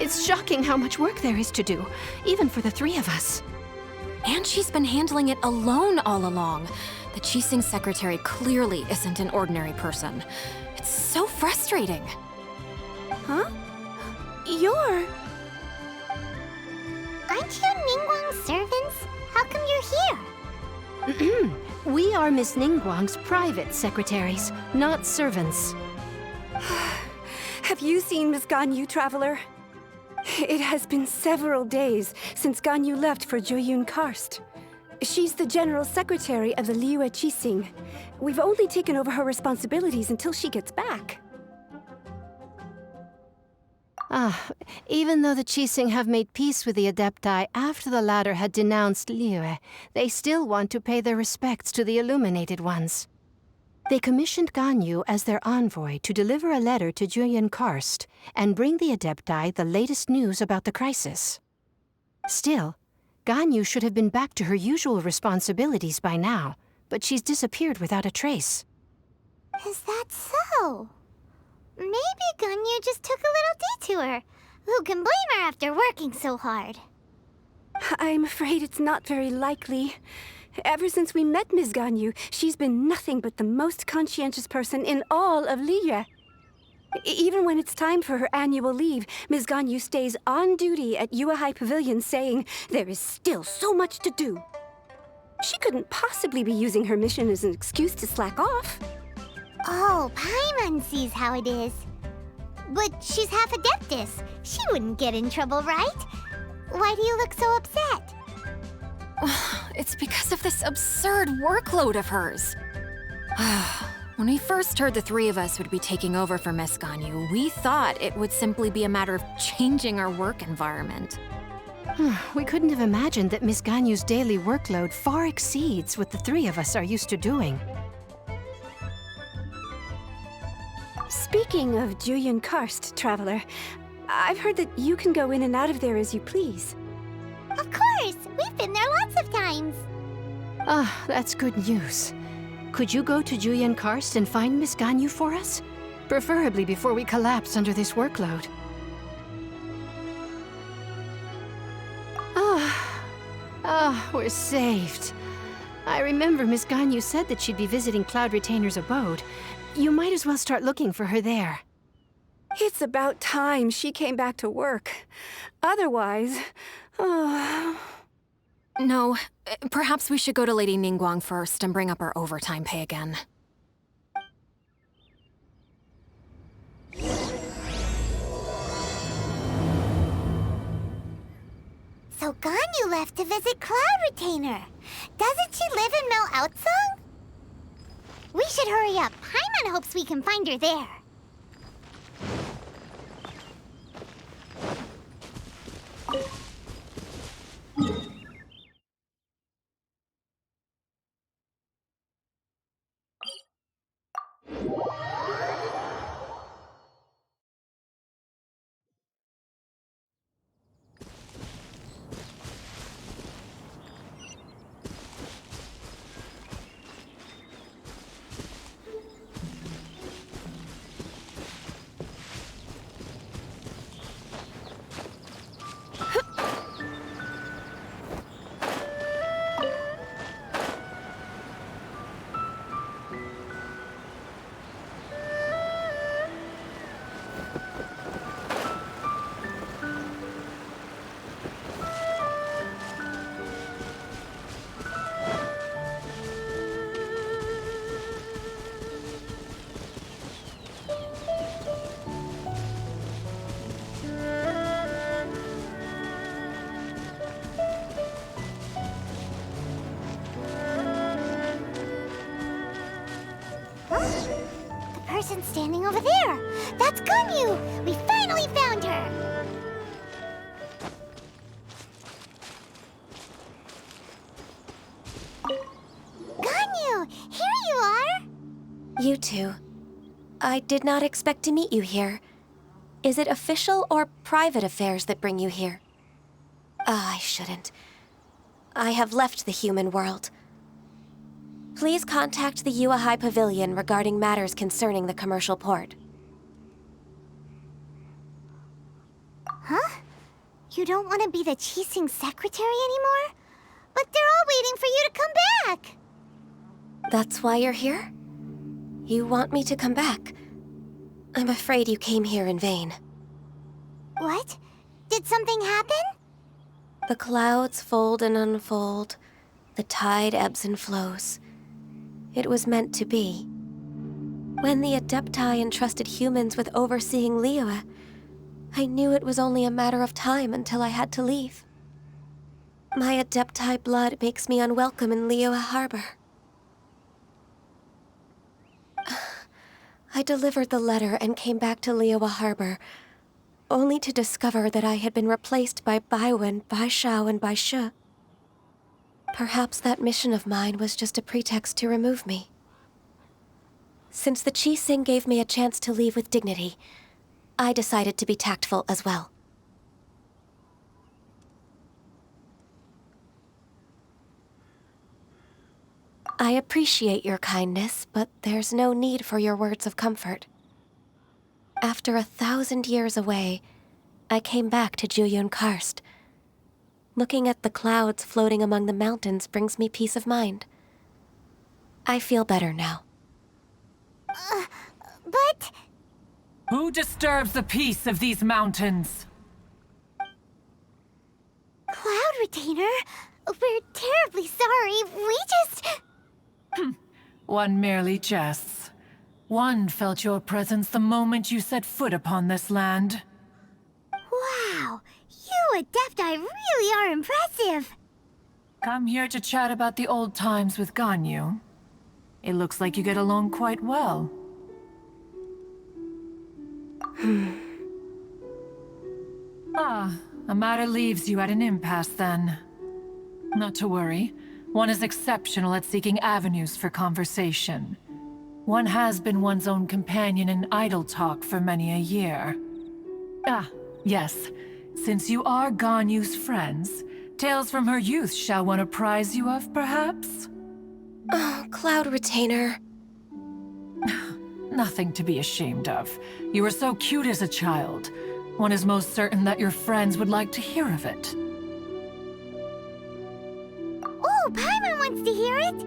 It's shocking how much work there is to do, even for the three of us. And she's been handling it alone all along. The Qixing secretary clearly isn't an ordinary person. It's so frustrating. Huh? You're... Aren't you Ningguang's servants? How come you're here? We are Miss Ningguang's private secretaries, not servants. Have you seen Miss Ganyu, Traveler? It has been several days since Ganyu left for Joyun Karst. She's the General Secretary of the Liyue Qixing. We've only taken over her responsibilities until she gets back. Even though the Qixing have made peace with the Adepti after the latter had denounced Liyue, they still want to pay their respects to the Illuminated Ones. They commissioned Ganyu as their envoy to deliver a letter to Julian Karst and bring the Adepti the latest news about the crisis. Still, Ganyu should have been back to her usual responsibilities by now, but she's disappeared without a trace. Is that so? Maybe Ganyu just took a little detour. Who can blame her after working so hard? I'm afraid it's not very likely. Ever since we met Ms. Ganyu, she's been nothing but the most conscientious person in all of Liyue. Even when it's time for her annual leave, Ms. Ganyu stays on duty at Yuehai Pavilion saying there is still so much to do. She couldn't possibly be using her mission as an excuse to slack off. Oh, Paimon sees how it is. But she's half Adeptus. She wouldn't get in trouble, right? Why do you look so upset? It's because of this absurd workload of hers. When we first heard the three of us would be taking over for Miss Ganyu, we thought it would simply be a matter of changing our work environment. We couldn't have imagined that Miss Ganyu's daily workload far exceeds what the three of us are used to doing. Speaking of Julian Karst, Traveler, I've heard that you can go in and out of there as you please. Of course! We've been there lots of times! That's good news. Could you go to Julian Karst and find Miss Ganyu for us? Preferably before we collapse under this workload. We're saved. I remember Miss Ganyu said that she'd be visiting Cloud Retainer's abode. You might as well start looking for her there. It's about time she came back to work. Otherwise... No, perhaps we should go to Lady Ningguang first and bring up our overtime pay again. So Ganyu left to visit Cloud Retainer. Doesn't she live in Mel Outsung? We should hurry up. Paimon hopes we can find her there. Person standing over there. That's Ganyu! We finally found her! Ganyu! Here you are! You two. I did not expect to meet you here. Is it official or private affairs that bring you here? I shouldn't. I have left the human world. Please contact the Yuehai Pavilion regarding matters concerning the commercial port. Huh? You don't want to be the Qixing secretary anymore? But they're all waiting for you to come back! That's why you're here? You want me to come back? I'm afraid you came here in vain. What? Did something happen? The clouds fold and unfold. The tide ebbs and flows. It was meant to be. When the Adepti entrusted humans with overseeing Liyue, I knew it was only a matter of time until I had to leave. My Adepti blood makes me unwelcome in Liyue Harbor. I delivered the letter and came back to Liyue Harbor, only to discover that I had been replaced by Baiwen, Baishao, and Baishe. Perhaps that mission of mine was just a pretext to remove me. Since the Qixing gave me a chance to leave with dignity, I decided to be tactful as well. I appreciate your kindness, but there's no need for your words of comfort. After 1,000 years away, I came back to Jueyun Karst. Looking at the clouds floating among the mountains brings me peace of mind. I feel better now. But... Who disturbs the peace of these mountains? Cloud Retainer, we're terribly sorry. We just... One merely jests. One felt your presence the moment you set foot upon this land. Wow, you Adepti really are impressive. Come here to chat about the old times with Ganyu. It looks like you get along quite well. A matter leaves you at an impasse then. Not to worry. One is exceptional at seeking avenues for conversation. One has been one's own companion in idle talk for many a year. Yes. Since you are Ganyu's friends, tales from her youth shall one apprise you of, perhaps? Oh, Cloud Retainer. Nothing to be ashamed of. You were so cute as a child. One is most certain that your friends would like to hear of it. Oh, Paimon wants to hear it.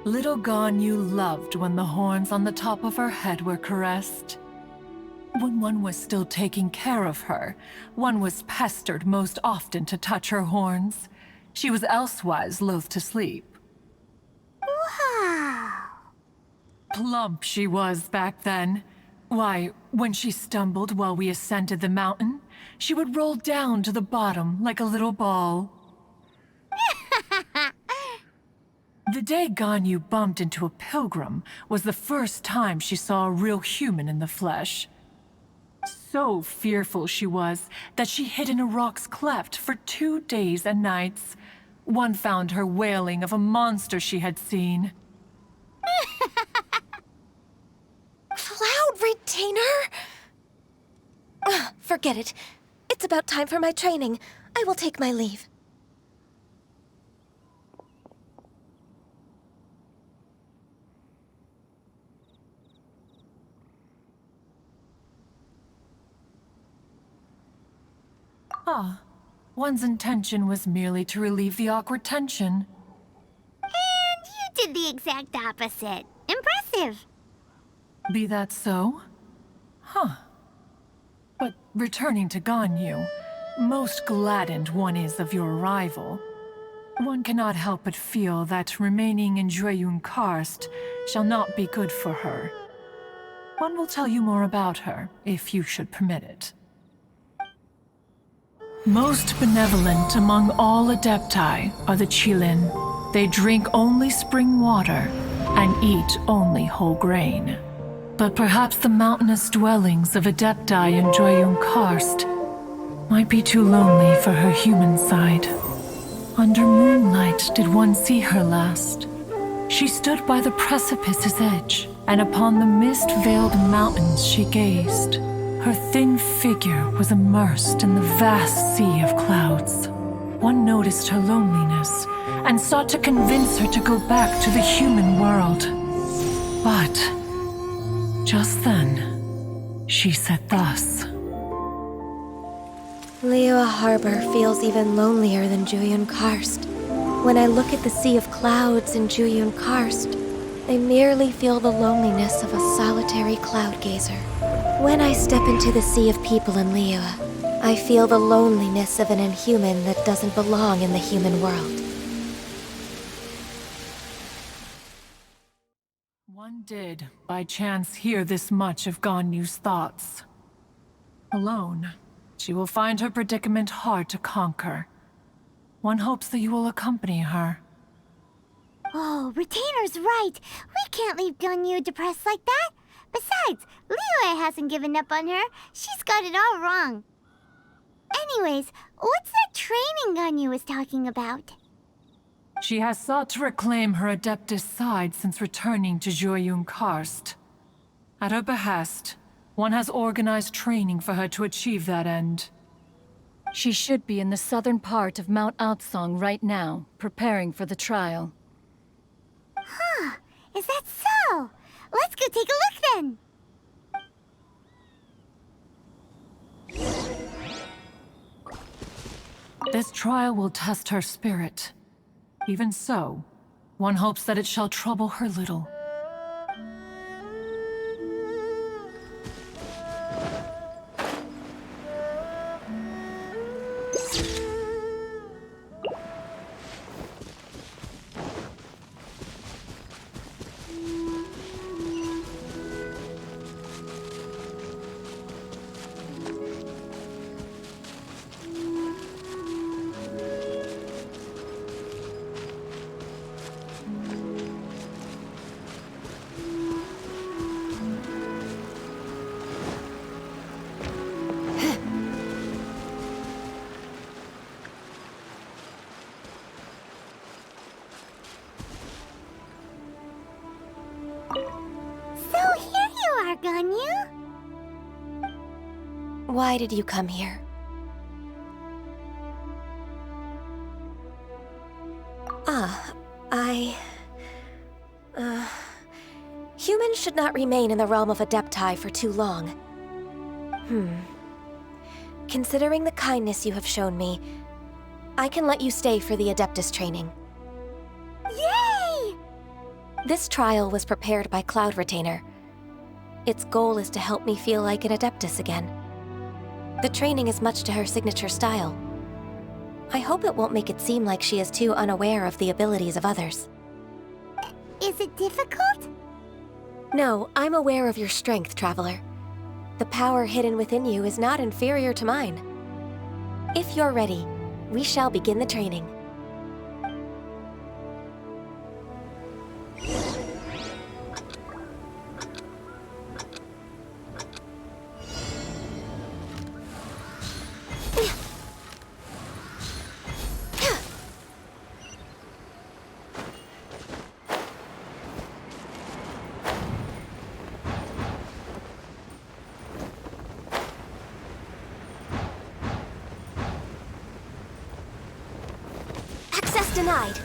Little Ganyu loved when the horns on the top of her head were caressed. When one was still taking care of her, one was pestered most often to touch her horns. She was elsewise loath to sleep. Wow. Plump she was back then. Why, when she stumbled while we ascended the mountain, she would roll down to the bottom like a little ball. The day Ganyu bumped into a pilgrim was the first time she saw a real human in the flesh. So fearful she was that she hid in a rock's cleft for 2 days and nights. One found her wailing of a monster she had seen. Cloud Retainer? Forget it. It's about time for my training. I will take my leave. One's intention was merely to relieve the awkward tension. And you did the exact opposite. Impressive. Be that so? But returning to Ganyu, most gladdened one is of your arrival. One cannot help but feel that remaining in Jueyun Karst shall not be good for her. One will tell you more about her, if you should permit it. Most benevolent among all Adepti are the Qilin. They drink only spring water and eat only whole grain. But perhaps the mountainous dwellings of Adepti in Jueyun Karst might be too lonely for her human side. Under moonlight did one see her last. She stood by the precipice's edge, and upon the mist-veiled mountains she gazed. Her thin figure was immersed in the vast sea of clouds. One noticed her loneliness and sought to convince her to go back to the human world. But just then, she said thus. Liyue Harbor feels even lonelier than Jueyun Karst. When I look at the sea of clouds in Jueyun Karst, I merely feel the loneliness of a solitary cloud gazer. When I step into the sea of people in Liyue, I feel the loneliness of an inhuman that doesn't belong in the human world. One did, by chance, hear this much of Ganyu's thoughts. Alone, she will find her predicament hard to conquer. One hopes that you will accompany her. Oh, Retainer's right. We can't leave Ganyu depressed like that. Besides, Liyue hasn't given up on her. She's got it all wrong. Anyways, what's that training Ganyu was talking about? She has sought to reclaim her Adeptus side since returning to Jueyun Karst. At her behest, one has organized training for her to achieve that end. She should be in the southern part of Mount Aotsong right now, preparing for the trial. Huh, is that so? Let's go take a look then. This trial will test her spirit. Even so, one hopes that it shall trouble her little. So here you are, Ganyu. Why did you come here? Humans should not remain in the realm of Adepti for too long. Considering the kindness you have shown me, I can let you stay for the Adeptus training. Yay! This trial was prepared by Cloud Retainer. Its goal is to help me feel like an Adeptus again. The training is much to her signature style. I hope it won't make it seem like she is too unaware of the abilities of others. Is it difficult? No, I'm aware of your strength, Traveler. The power hidden within you is not inferior to mine. If you're ready, we shall begin the training. Access denied.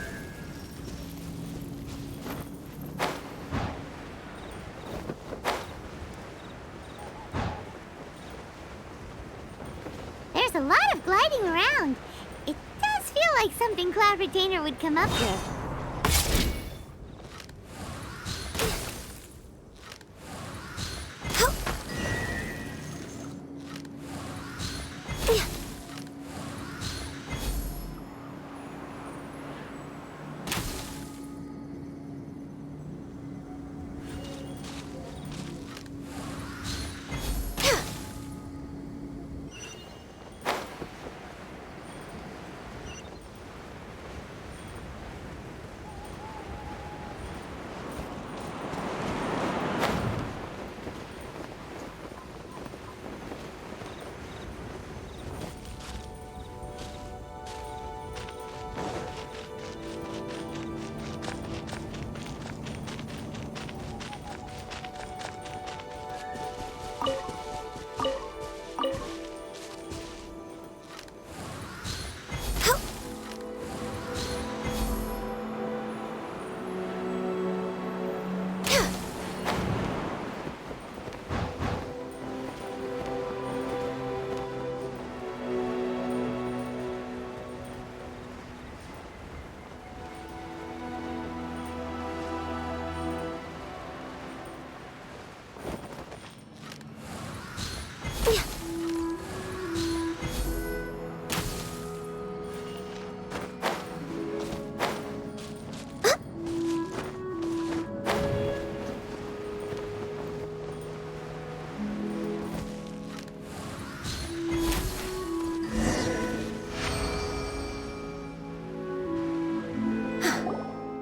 There's a lot of gliding around. It does feel like something Cloud Retainer would come up with.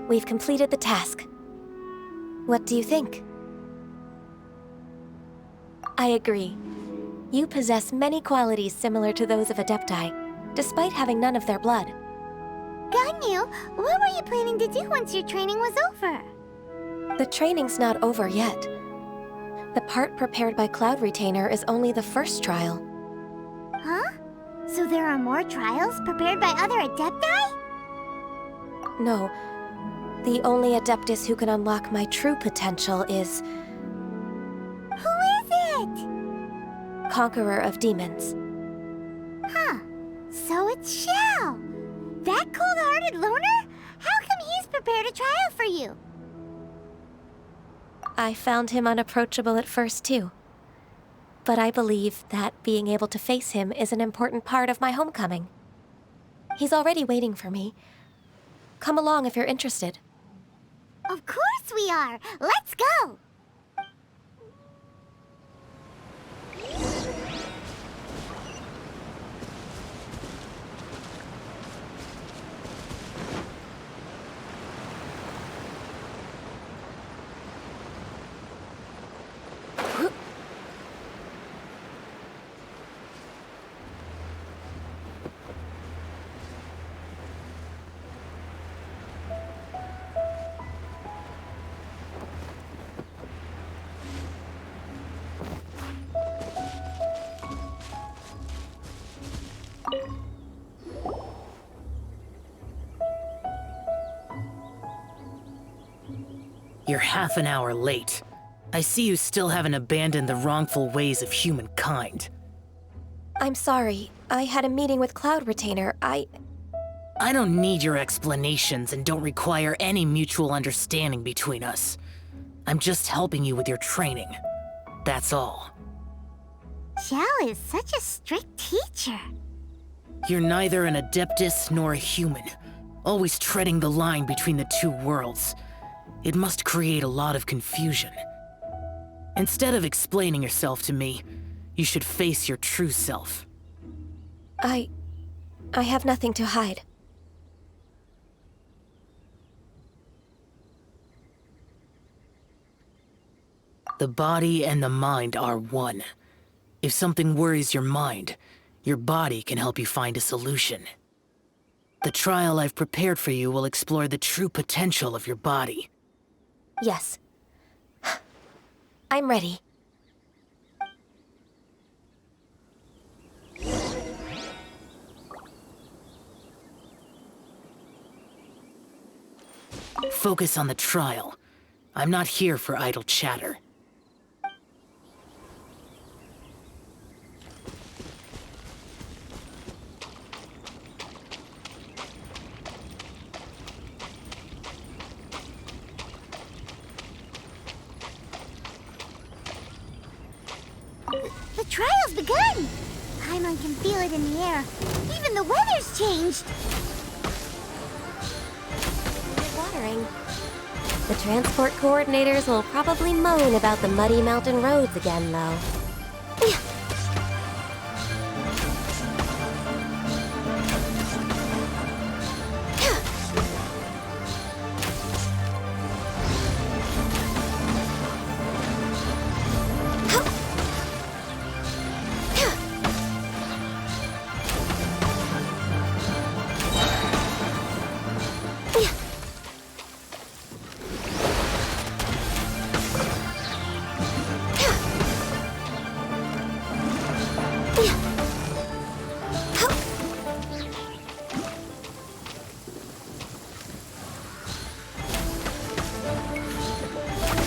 we've completed the task. What do you think? I agree. You possess many qualities similar to those of Adepti, despite having none of their blood. Ganyu, what were you planning to do once your training was over? The training's not over yet. The part prepared by Cloud Retainer is only the first trial. Huh? So there are more trials prepared by other Adepti? No. The only Adeptus who can unlock my true potential is Who is it? Conqueror of Demons. Huh. So it's Xiao. That cold-hearted loner? How come he's prepared a trial for you? I found him unapproachable at first, too. But I believe that being able to face him is an important part of my homecoming. He's already waiting for me. Come along if you're interested. Of course we are! Let's go! You're half an hour late. I see you still haven't abandoned the wrongful ways of humankind. I'm sorry. I had a meeting with Cloud Retainer. I don't need your explanations and don't require any mutual understanding between us. I'm just helping you with your training. That's all. Xiao is such a strict teacher. You're neither an Adeptus nor a human, always treading the line between the two worlds. It must create a lot of confusion. Instead of explaining yourself to me, you should face your true self. I have nothing to hide. The body and the mind are one. If something worries your mind, your body can help you find a solution. The trial I've prepared for you will explore the true potential of your body. Yes. I'm ready. Focus on the trial. I'm not here for idle chatter. The trial's begun! Paimon can feel it in the air. Even the weather's changed. Watering. The transport coordinators will probably moan about the muddy mountain roads again, though.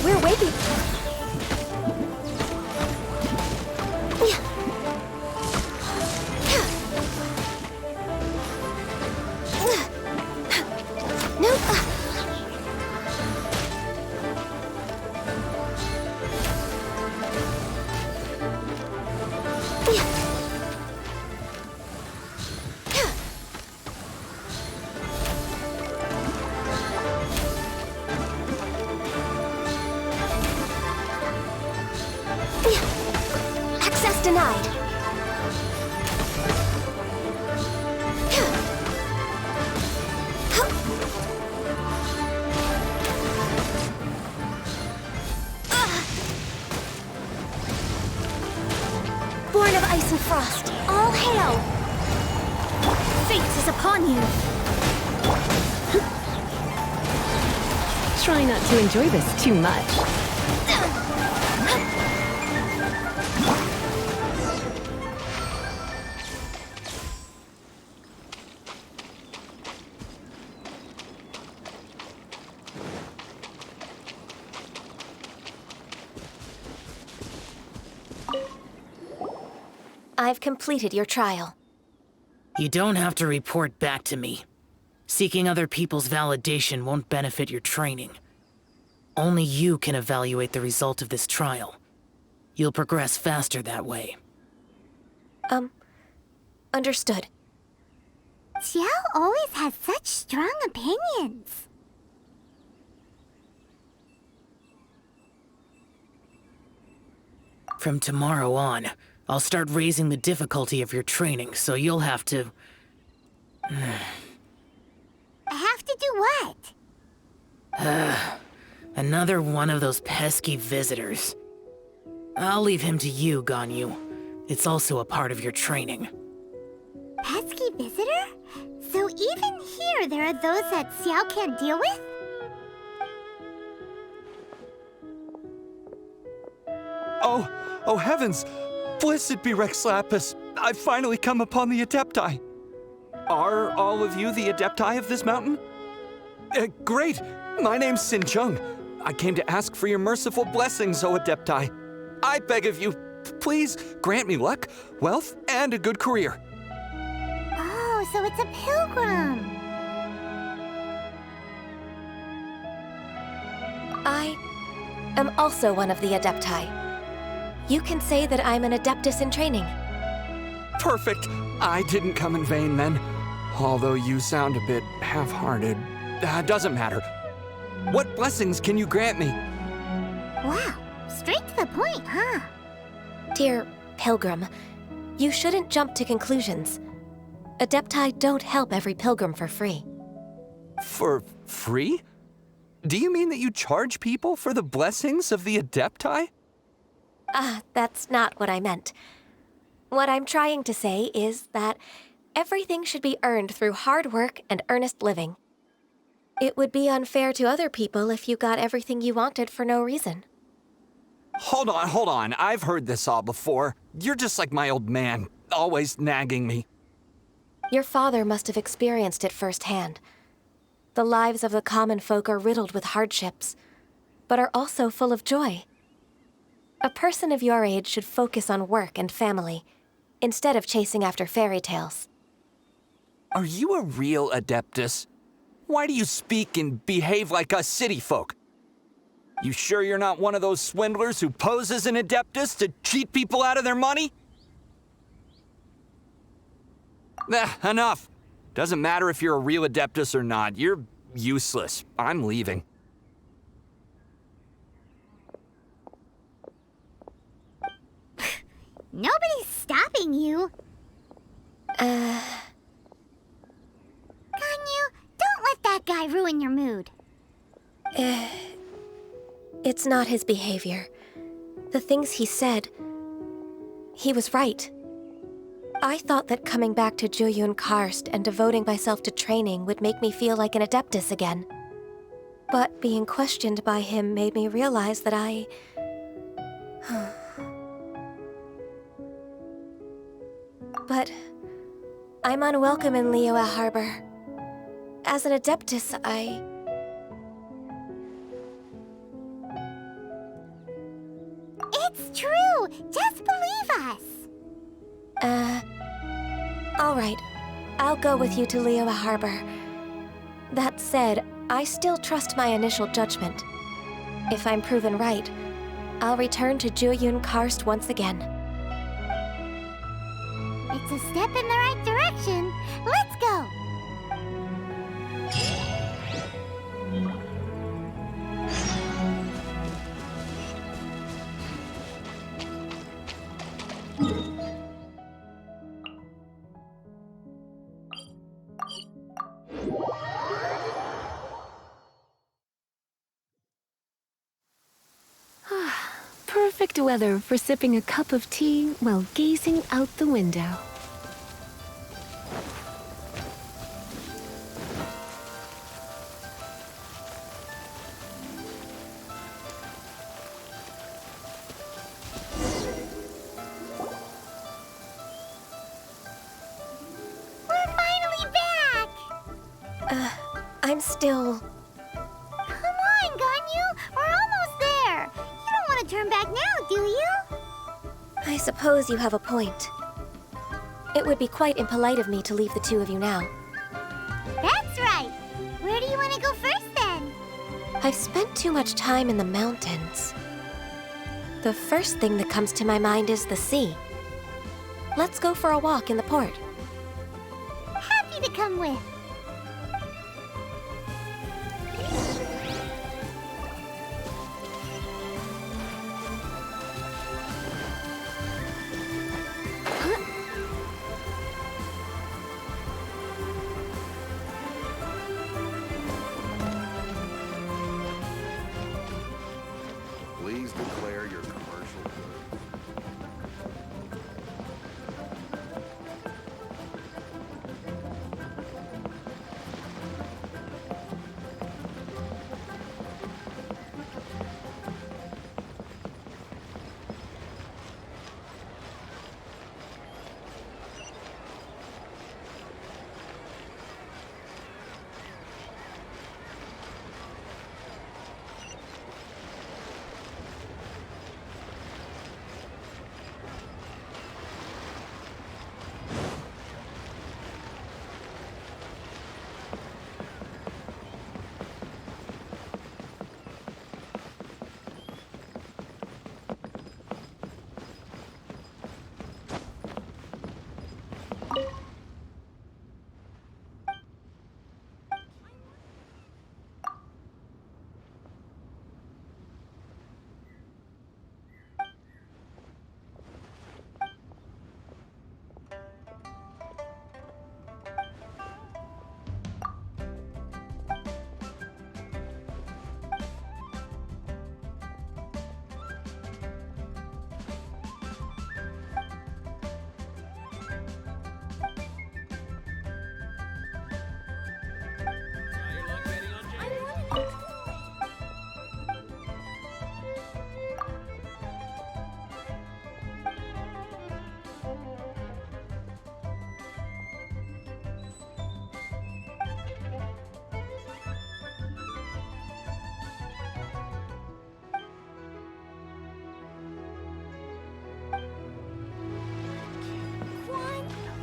We're waiting. No. Access denied. ice and frost. All hail! Fate is upon you! Try not to enjoy this too much. I've completed your trial. You don't have to report back to me. Seeking other people's validation won't benefit your training. Only you can evaluate the result of this trial. You'll progress faster that way. Understood. Xiao always has such strong opinions. From tomorrow on, I'll start raising the difficulty of your training, so you'll have to... Have to do what? Another one of those pesky visitors. I'll leave him to you, Ganyu. It's also a part of your training. Pesky visitor? So even here there are those that Xiao can't deal with? Oh heavens! Blessed be Rex Lapis! I've finally come upon the Adepti! Are all of you the Adepti of this mountain? Great! My name's Sin Chung. I came to ask for your merciful blessings, O Adepti. I beg of you, please grant me luck, wealth, and a good career. Oh, so it's a pilgrim. I am also one of the Adepti. You can say that I'm an Adeptus in training. Perfect! I didn't come in vain then. Although you sound a bit half-hearted. Doesn't matter. What blessings can you grant me? Wow, straight to the point, huh? Dear Pilgrim, you shouldn't jump to conclusions. Adepti don't help every pilgrim for free. For free? Do you mean that you charge people for the blessings of the Adepti? That's not what I meant. What I'm trying to say is that everything should be earned through hard work and earnest living. It would be unfair to other people if you got everything you wanted for no reason. Hold on. I've heard this all before. You're just like my old man, always nagging me. Your father must have experienced it firsthand. The lives of the common folk are riddled with hardships, but are also full of joy. A person of your age should focus on work and family, instead of chasing after fairy tales. Are you a real Adeptus? Why do you speak and behave like us city folk? You sure you're not one of those swindlers who pose as an Adeptus to cheat people out of their money? Enough. Doesn't matter if you're a real Adeptus or not. You're useless. I'm leaving. Nobody's stopping you. Ganyu, don't let that guy ruin your mood. It's not his behavior. The things he said, he was right. I thought that coming back to Jueyun Karst and devoting myself to training would make me feel like an Adeptus again. But being questioned by him made me realize that But I'm unwelcome in Liyue Harbor. As an Adeptus, It's true! Just believe us! All right. I'll go with you to Liyue Harbor. That said, I still trust my initial judgment. If I'm proven right, I'll return to Jueyun Karst once again. It's a step in the right direction. Let's go! perfect weather for sipping a cup of tea while gazing out the window. We're finally back! I'm still... Come on, Ganyu! We're almost there! You don't want to turn back now, do you? I suppose you have a point. It would be quite impolite of me to leave the two of you now. That's right! Where do you want to go first, then? I've spent too much time in the mountains. The first thing that comes to my mind is the sea. Let's go for a walk in the port. Happy to come with. Please declare your commercial goods.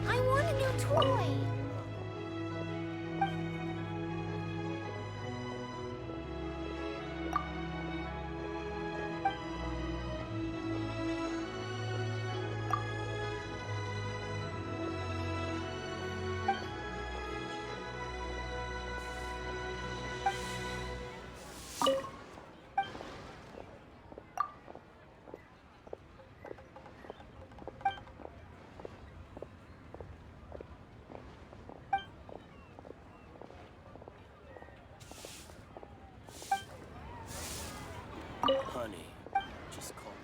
I want a new toy. Honey, just call me.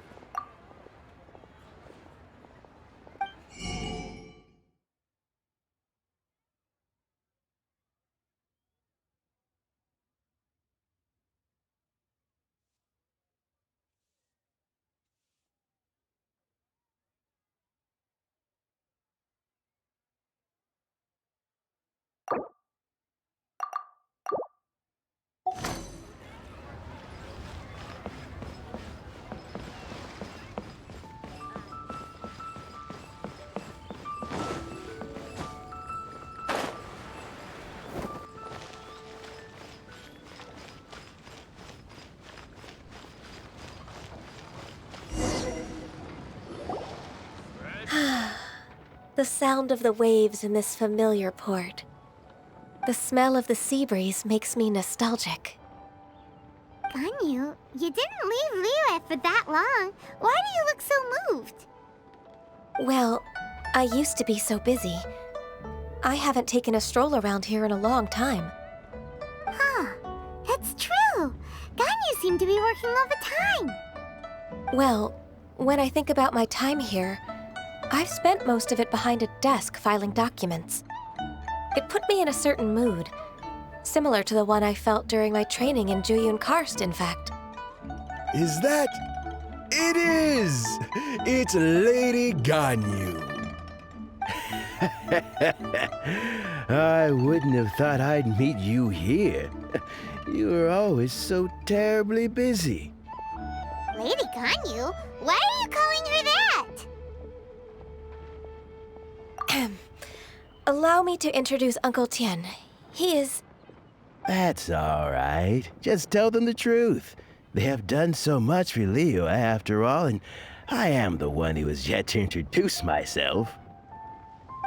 The sound of the waves in this familiar port. The smell of the sea breeze makes me nostalgic. Ganyu, you didn't leave Liyue for that long. Why do you look so moved? Well, I used to be so busy. I haven't taken a stroll around here in a long time. Huh, that's true. Ganyu seemed to be working all the time. Well, When I think about my time here, I've spent most of it behind a desk filing documents. It put me in a certain mood, similar to the one I felt during my training in Juyun Karst, in fact. Is that? It is! It's Lady Ganyu. I wouldn't have thought I'd meet you here. You were always so terribly busy. Lady Ganyu? Why are you calling her that? Allow me to introduce Uncle Tian. He is... That's all right. Just tell them the truth. They have done so much for Leo after all, and I am the one who has yet to introduce myself.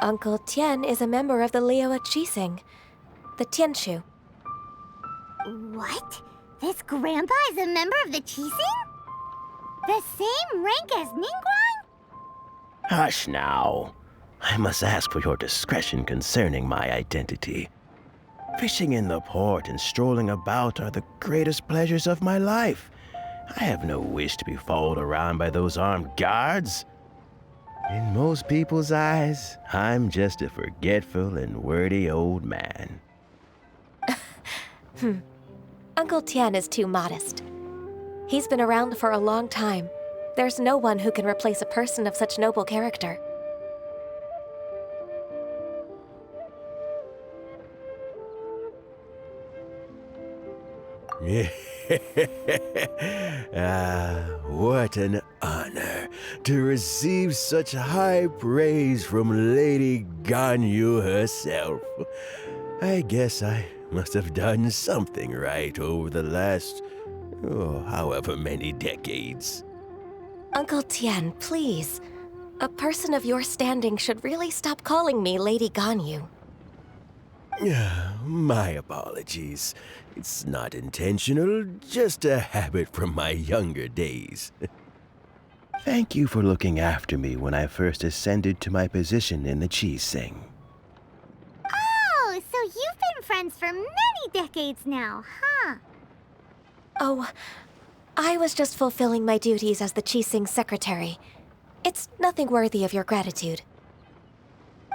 Uncle Tian is a member of the Liyue Qixing, the Tianshu. What? This grandpa is a member of the Qixing? The same rank as Ningguang? Hush now. I must ask for your discretion concerning my identity. Fishing in the port and strolling about are the greatest pleasures of my life. I have no wish to be followed around by those armed guards. In most people's eyes, I'm just a forgetful and wordy old man. Uncle Tian is too modest. He's been around for a long time. There's no one who can replace a person of such noble character. What an honor to receive such high praise from Lady Ganyu herself. I guess I must have done something right over the last, however many decades. Uncle Tian, please. A person of your standing should really stop calling me Lady Ganyu. My apologies. It's not intentional, just a habit from my younger days. Thank you for looking after me when I first ascended to my position in the Qixing. Oh, so you've been friends for many decades now, huh? Oh, I was just fulfilling my duties as the Qixing secretary. It's nothing worthy of your gratitude.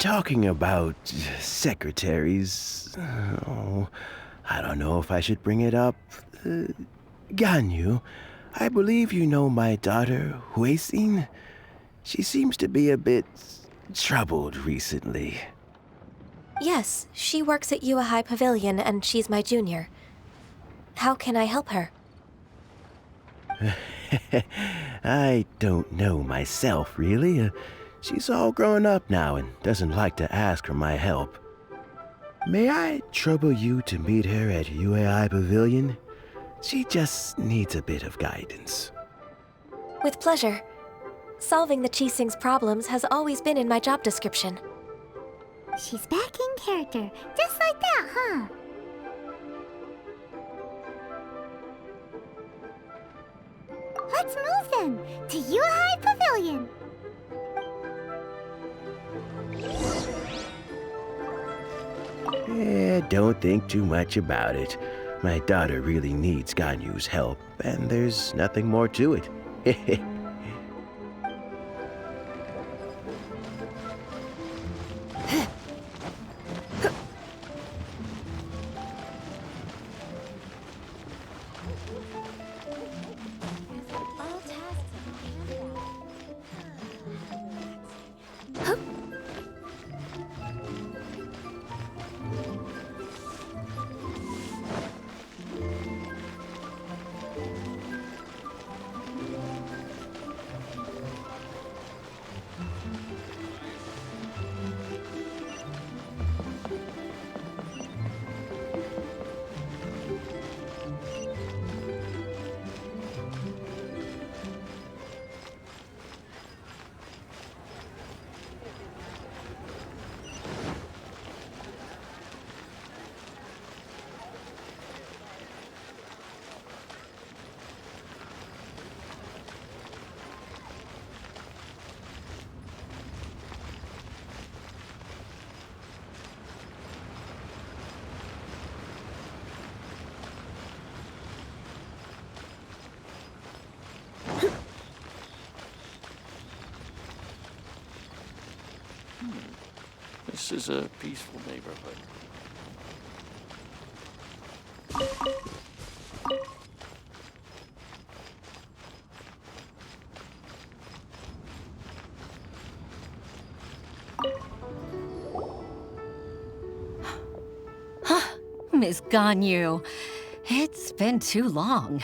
Talking about secretaries, I don't know if I should bring it up. Ganyu, I believe you know my daughter, Huixin. She seems to be a bit troubled recently. Yes, she works at Yue High Pavilion and she's my junior. How can I help her? I don't know myself, really. She's all grown up now and doesn't like to ask for my help. May I trouble you to meet her at Yue High Pavilion? She just needs a bit of guidance. With pleasure. Solving the Qixing's problems has always been in my job description. She's back in character, just like that, huh? Let's move then, to Yue High Pavilion. Don't think too much about it. My daughter really needs Ganyu's help, and there's nothing more to it. This is a peaceful neighborhood. Miss Ganyu, it's been too long.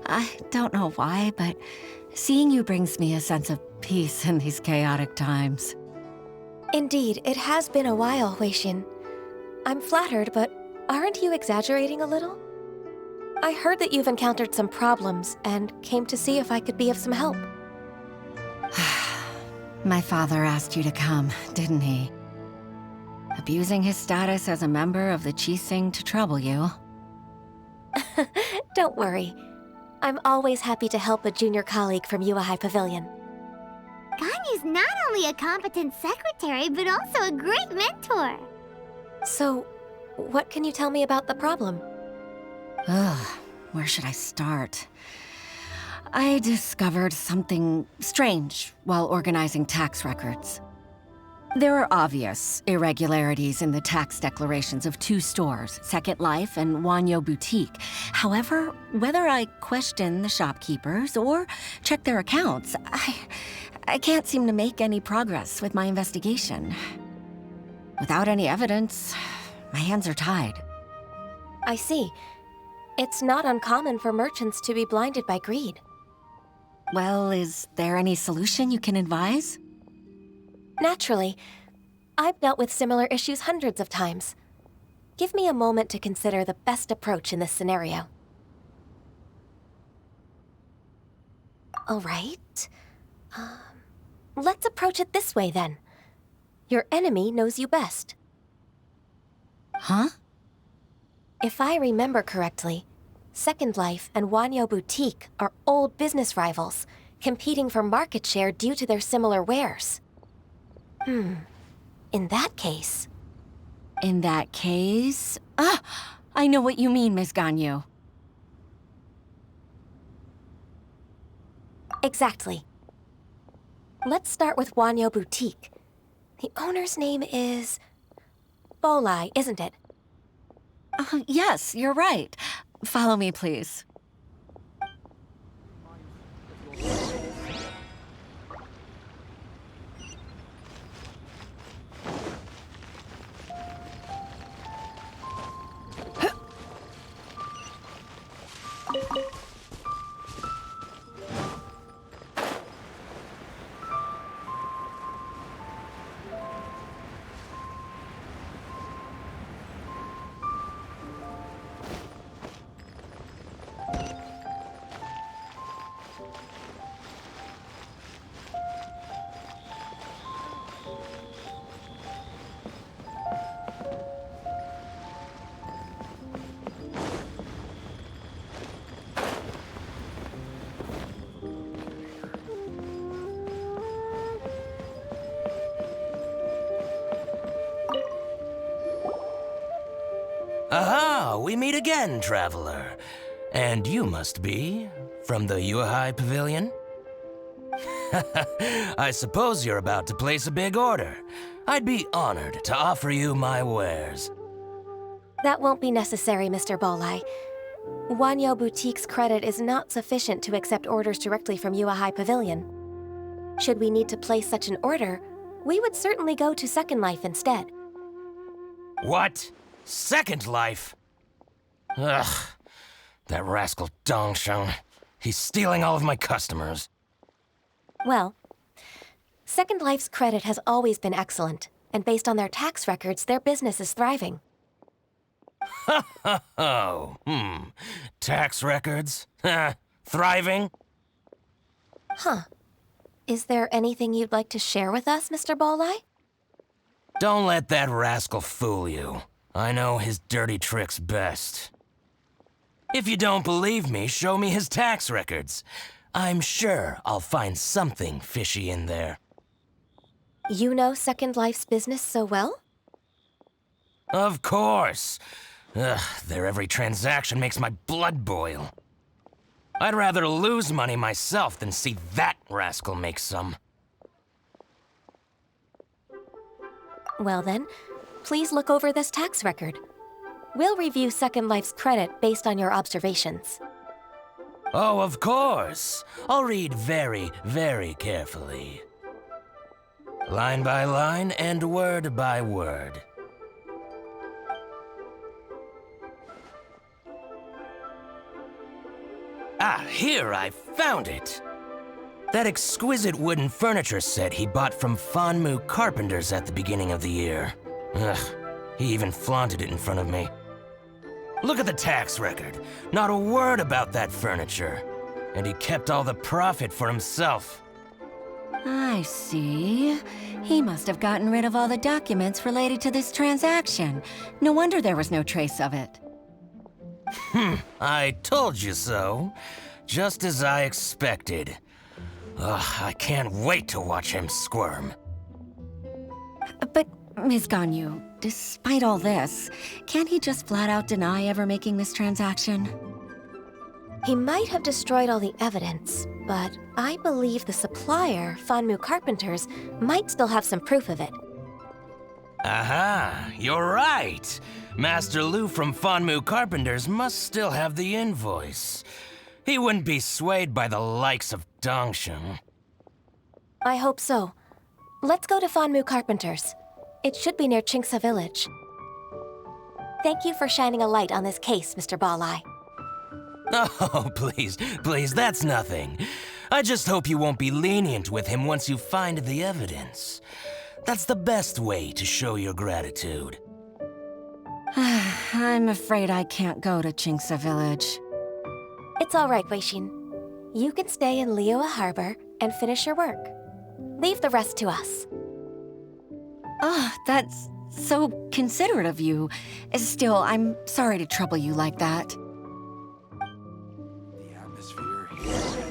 I don't know why, but seeing you brings me a sense of peace in these chaotic times. Indeed, it has been a while, Huixin. I'm flattered, but aren't you exaggerating a little? I heard that you've encountered some problems and came to see if I could be of some help. My father asked you to come, didn't he? Abusing his status as a member of the Qixing to trouble you. Don't worry. I'm always happy to help a junior colleague from Yuehai Pavilion. Ganyu's not only a competent secretary, but also a great mentor. So, what can you tell me about the problem? Ugh, where should I start? I discovered something strange while organizing tax records. There are obvious irregularities in the tax declarations of two stores, Second Life and Wanyo Boutique. However, whether I question the shopkeepers or check their accounts, I can't seem to make any progress with my investigation. Without any evidence, my hands are tied. I see. It's not uncommon for merchants to be blinded by greed. Well, is there any solution you can advise? Naturally. I've dealt with similar issues hundreds of times. Give me a moment to consider the best approach in this scenario. All right. Let's approach it this way, then. Your enemy knows you best. Huh? If I remember correctly, Second Life and Wanyo Boutique are old business rivals, competing for market share due to their similar wares. In that case... In that case... I know what you mean, Miss Ganyu. Exactly. Let's start with Wanyo Boutique. The owner's name is... Bolai, isn't it? Yes, you're right. Follow me, please. Aha! We meet again, traveler. And you must be from the Yuehai Pavilion? I suppose you're about to place a big order. I'd be honored to offer you my wares. That won't be necessary, Mr. Bolai. Wanyo Boutique's credit is not sufficient to accept orders directly from Yuehai Pavilion. Should we need to place such an order, we would certainly go to Second Life instead. What? Second Life? Ugh. That rascal Dongsheng. He's stealing all of my customers. Well, Second Life's credit has always been excellent, and based on their tax records, their business is thriving. Tax records? Thriving? Huh. Is there anything you'd like to share with us, Mr. Bolai? Don't let that rascal fool you. I know his dirty tricks best. If you don't believe me, show me his tax records. I'm sure I'll find something fishy in there. You know Second Life's business so well? Of course. Ugh, their every transaction makes my blood boil. I'd rather lose money myself than see that rascal make some. Well then, please look over this tax record. We'll review Second Life's credit based on your observations. Oh, of course. I'll read very, very carefully. Line by line and word by word. Ah, here, I found it! That exquisite wooden furniture set he bought from Fanmu Carpenters at the beginning of the year. Ugh, he even flaunted it in front of me. Look at the tax record. Not a word about that furniture. And he kept all the profit for himself. I see. He must have gotten rid of all the documents related to this transaction. No wonder there was no trace of it. I told you so. Just as I expected. Ugh, I can't wait to watch him squirm. But, Ms. Ganyu, despite all this, can't he just flat out deny ever making this transaction? He might have destroyed all the evidence, but I believe the supplier, Fanmu Carpenters, might still have some proof of it. Aha, you're right. Master Lu from Fanmu Carpenters must still have the invoice. He wouldn't be swayed by the likes of Dongsheng. I hope so. Let's go to Fanmu Carpenters. It should be near Qingce Village. Thank you for shining a light on this case, Mr. Balai. Oh, please, please, that's nothing. I just hope you won't be lenient with him once you find the evidence. That's the best way to show your gratitude. I'm afraid I can't go to Qingce Village. It's all right, Weixin. You can stay in Liyue Harbor and finish your work. Leave the rest to us. Ah, that's so considerate of you. Still, I'm sorry to trouble you like that. The atmosphere here.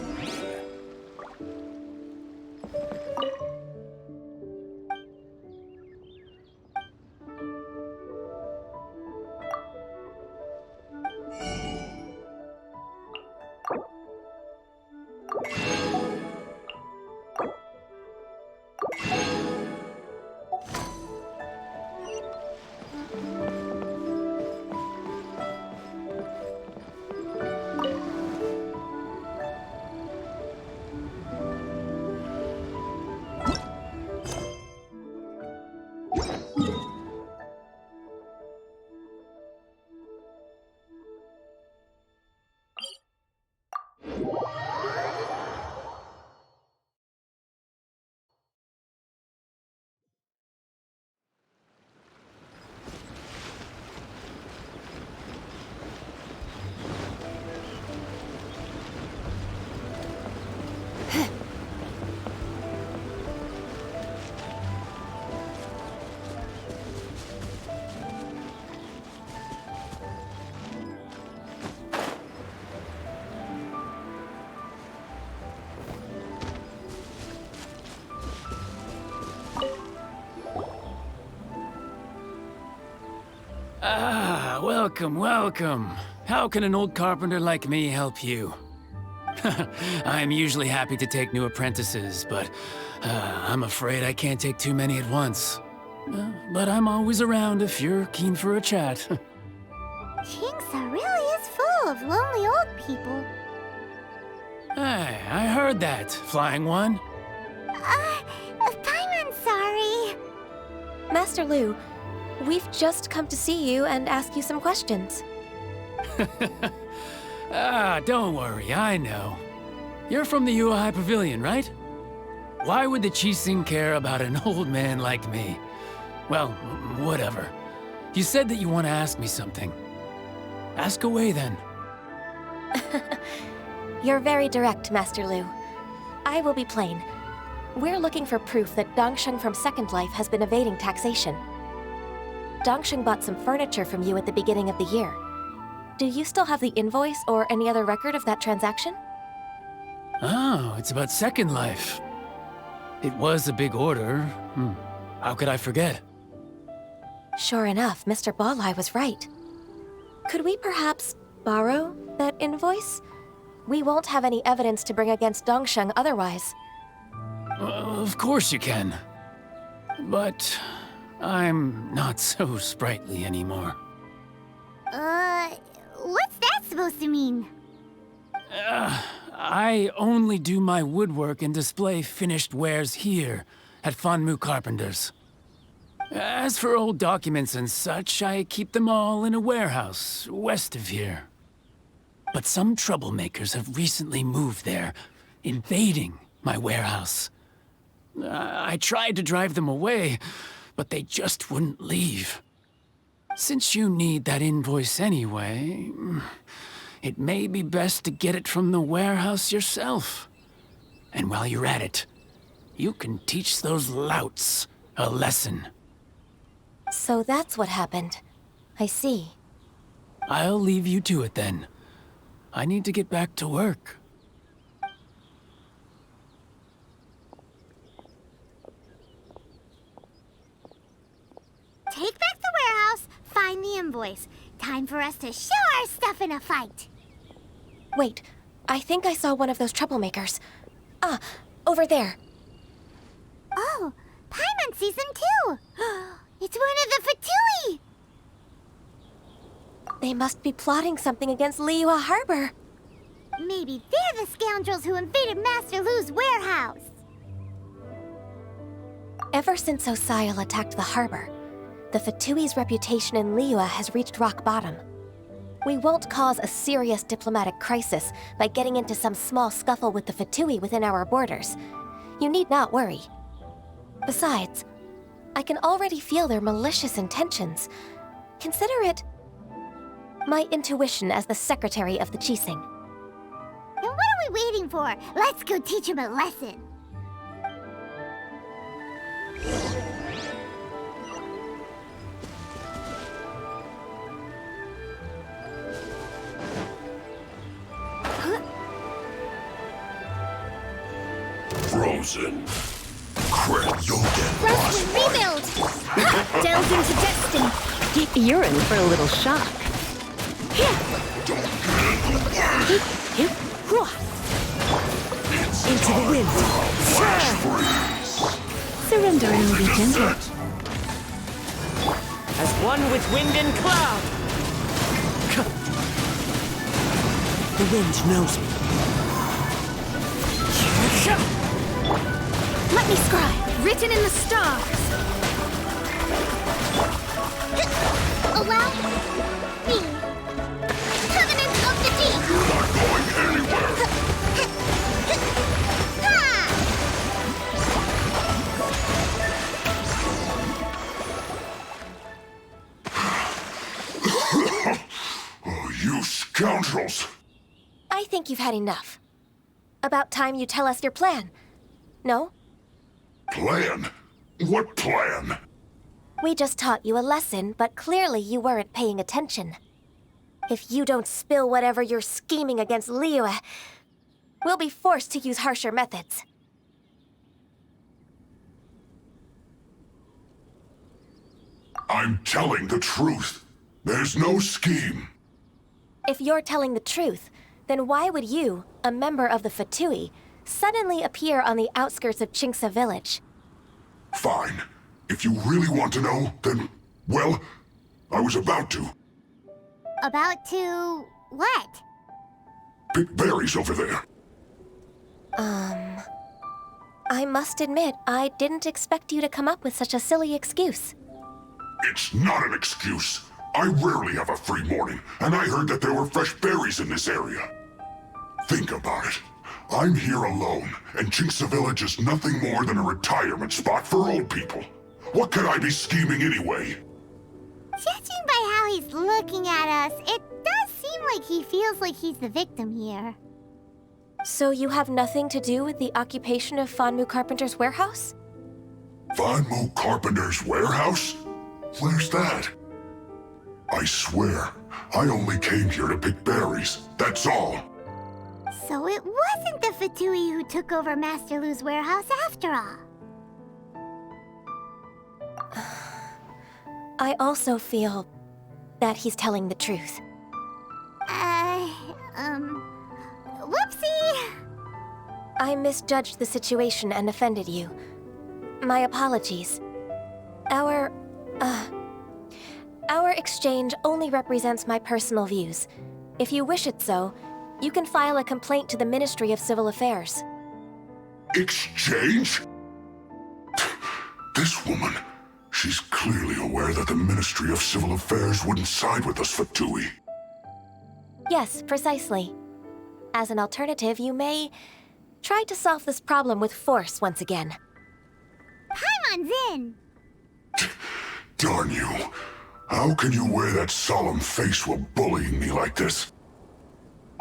Ah, welcome, welcome. How can an old carpenter like me help you? I'm usually happy to take new apprentices, but I'm afraid I can't take too many at once. But I'm always around if you're keen for a chat. Qingce really is full of lonely old people. Hey, I heard that, Flying One. Paimon's sorry. Master Lu, we've just come to see you and ask you some questions. Don't worry, I know. You're from the Yuehai Pavilion, right? Why would the Qixing care about an old man like me? Well, whatever. You said that you want to ask me something. Ask away, then. You're very direct, Master Lu. I will be plain. We're looking for proof that Dongsheng from Second Life has been evading taxation. Dongsheng bought some furniture from you at the beginning of the year. Do you still have the invoice or any other record of that transaction? Oh, it's about Second Life. It was a big order. How could I forget? Sure enough, Mr. Balai was right. Could we perhaps borrow that invoice? We won't have any evidence to bring against Dongsheng otherwise. Of course you can. But I'm not so sprightly anymore. What's that supposed to mean? I only do my woodwork and display finished wares here at Fanmu Carpenter's. As for old documents and such, I keep them all in a warehouse west of here. But some troublemakers have recently moved there, invading my warehouse. I tried to drive them away, but they just wouldn't leave. Since you need that invoice anyway, it may be best to get it from the warehouse yourself. And while you're at it, you can teach those louts a lesson. So that's what happened. I see. I'll leave you to it then. I need to get back to work. Take back the warehouse, find the invoice. Time for us to show our stuff in a fight. Wait, I think I saw one of those troublemakers. Ah, over there. Oh, Paimon sees them too. It's one of the Fatui. They must be plotting something against Liyue Harbor. Maybe they're the scoundrels who invaded Master Lu's warehouse. Ever since Osial attacked the harbor, the Fatui's reputation in Liyue has reached rock bottom. We won't cause a serious diplomatic crisis by getting into some small scuffle with the Fatui within our borders. You need not worry. Besides, I can already feel their malicious intentions. Consider it my intuition as the secretary of the Qixing. Then what are we waiting for? Let's go teach him a lesson. Frozen. Crap, you'll get Frozen rebuild! Delve into destiny. You're in for a little shock. Into the wind. Surrender and will be gentle. As one with wind and cloud. The wind knows me. Let me scribe, written in the stars. Allow me. Covenant of the deep. Not going anywhere. Oh, you scoundrels! I think you've had enough. About time you tell us your plan. No? Plan? What plan? We just taught you a lesson, but clearly you weren't paying attention. If you don't spill whatever you're scheming against Liyue, we'll be forced to use harsher methods. I'm telling the truth. There's no scheme. If you're telling the truth, then why would you, a member of the Fatui, suddenly appear on the outskirts of Qingce village? Fine. If you really want to know, then, well, I was about to. About to what? Pick berries over there. I must admit, I didn't expect you to come up with such a silly excuse. It's not an excuse. I rarely have a free morning, and I heard that there were fresh berries in this area. Think about it. I'm here alone, and Qingce Village is nothing more than a retirement spot for old people. What could I be scheming anyway? Judging by how he's looking at us, it does seem like he feels like he's the victim here. So you have nothing to do with the occupation of Fanmu Carpenter's warehouse? Fanmu Carpenter's warehouse? Where's that? I swear, I only came here to pick berries, that's all. So it wasn't the Fatui who took over Master Lu's warehouse after all. I also feel that he's telling the truth. Whoopsie! I misjudged the situation and offended you. My apologies. Our Our exchange only represents my personal views. If you wish it so, you can file a complaint to the Ministry of Civil Affairs. Exchange? This woman, she's clearly aware that the Ministry of Civil Affairs wouldn't side with us, Fatui. Yes, precisely. As an alternative, you may try to solve this problem with force once again. Paimon's in! Darn you. How can you wear that solemn face while bullying me like this?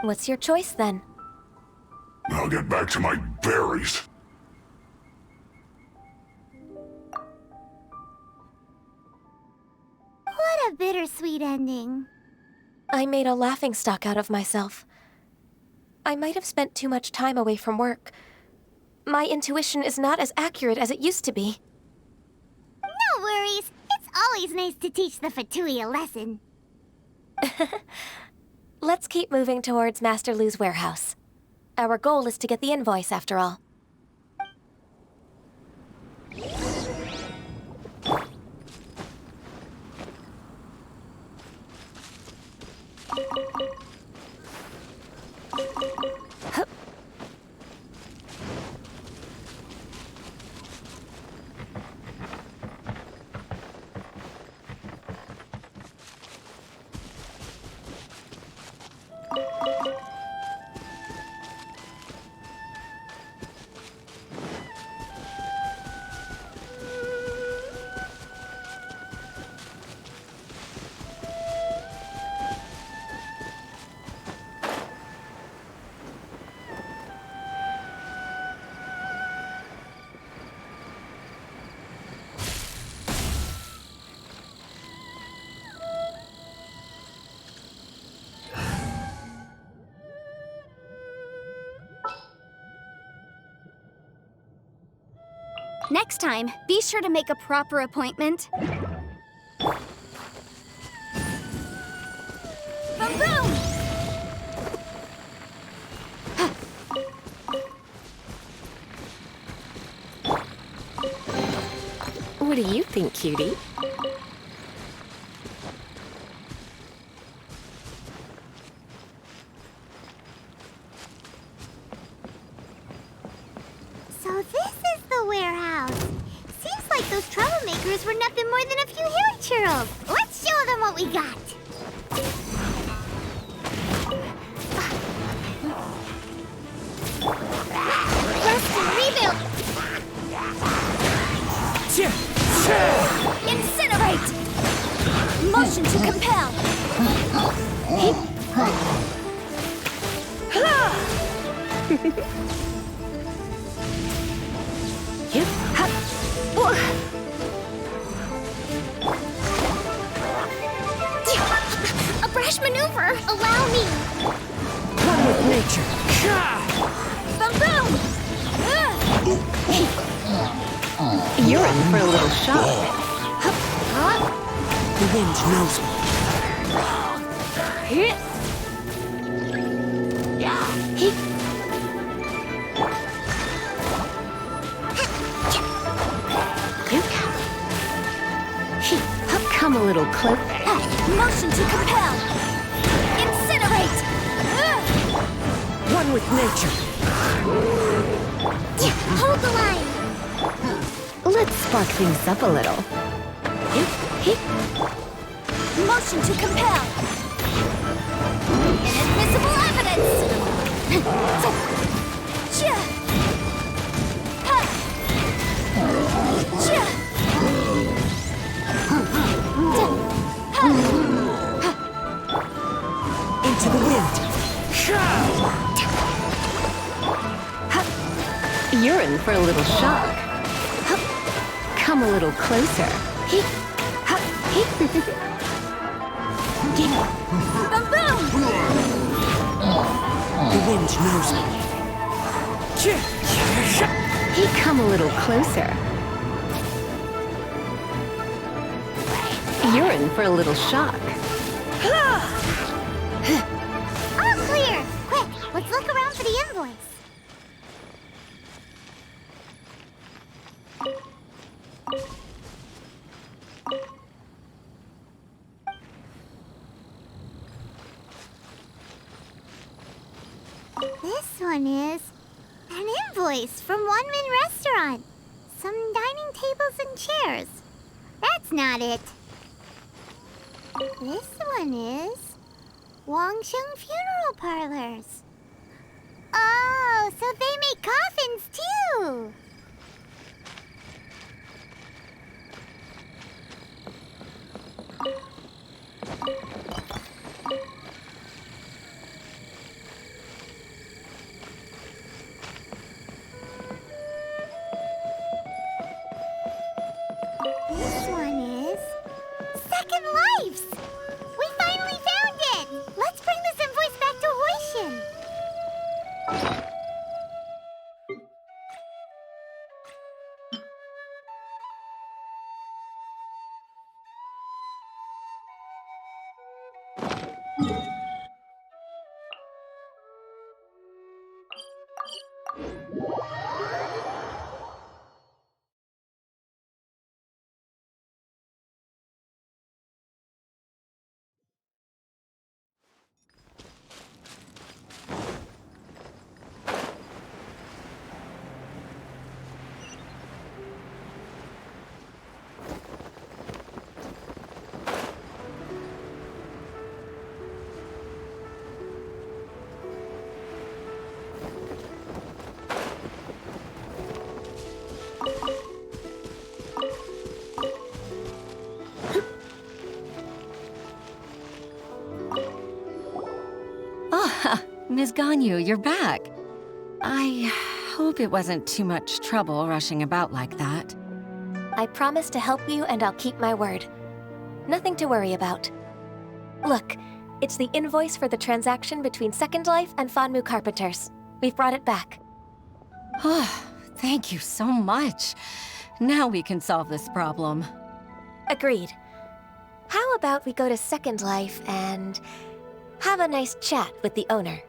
What's your choice, then? I'll get back to my berries. What a bittersweet ending. I made a laughingstock out of myself. I might have spent too much time away from work. My intuition is not as accurate as it used to be. No worries. It's always nice to teach the Fatui a lesson. Let's keep moving towards Master Lu's warehouse. Our goal is to get the invoice, after all. Next time, be sure to make a proper appointment. Boom, boom! What do you think, cutie? So this is the warehouse. Seems like those troublemakers were nothing more than a few hilly churros. Let's show them what we got. Rest and rebuild. Incinerate! Motion to compel! A brash maneuver. Allow me. One with nature. Boom, boom! You're in for a little shock. The wind knows me. Come a little closer. Motion to compel! Incinerate! One with nature. Hold the line. Let's spark things up a little. Motion to compel! Inadmissible evidence! Into the wind. You're in for a little shock. Come a little closer. Boom, boom! The wind knows me. Come a little closer. You're in for a little shock. All clear. Quick, let's look around for the invoice. one is an invoice from One Min Restaurant. Some dining tables and chairs. That's not it. This one is Wangsheng Funeral Parlors. Oh, so they make coffins too. This one is Second Lives. We finally found it. Let's bring this invoice back to Huishin. Ms. Ganyu, you're back. I hope it wasn't too much trouble rushing about like that. I promise to help you and I'll keep my word. Nothing to worry about. Look, it's the invoice for the transaction between Second Life and Fanmu Carpenters. We've brought it back. Oh, thank you so much. Now we can solve this problem. Agreed. How about we go to Second Life and have a nice chat with the owner?